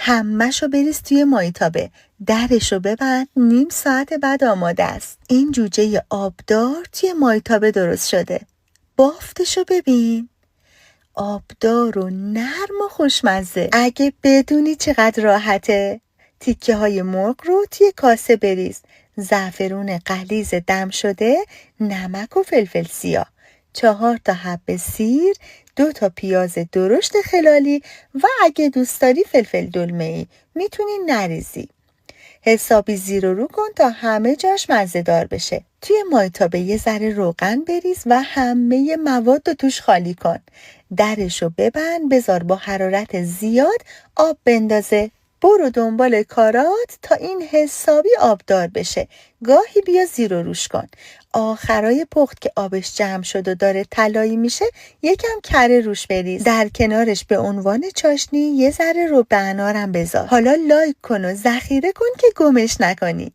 همه‌شو بریز توی مایتابه. درشو ببند. نیم ساعت بعد آماده است. این جوجه آبدار توی مایتابه درست شده. بافتشو ببین. آبدار و نرم و خوشمزه. اگه بدونی چقدر راحته. تیکه های مرغ رو توی کاسه بریز. زعفرون غلیظ دم شده، نمک و فلفل سیاه، 4 تا حب سیر، 2 تا پیاز درشت خلالی و اگه دوست داری فلفل دلمه‌ای میتونی نریزی. حسابی زیر و رو کن تا همه جاش مزه‌دار بشه. توی مایتابه یه ذره روغن بریز و همه مواد رو توش خالی کن. درشو ببند. بذار با حرارت زیاد آب بندازه. برو دنبال کارات تا این حسابی آبدار بشه. گاهی بیا زیر و روش کن. آخرای پخت که آبش جمع شد و داره طلایی میشه، یکم کره روش بریز. در کنارش به عنوان چاشنی یه ذره رب انارم بذار. حالا لایک کن و ذخیره کن که گمش نکنی.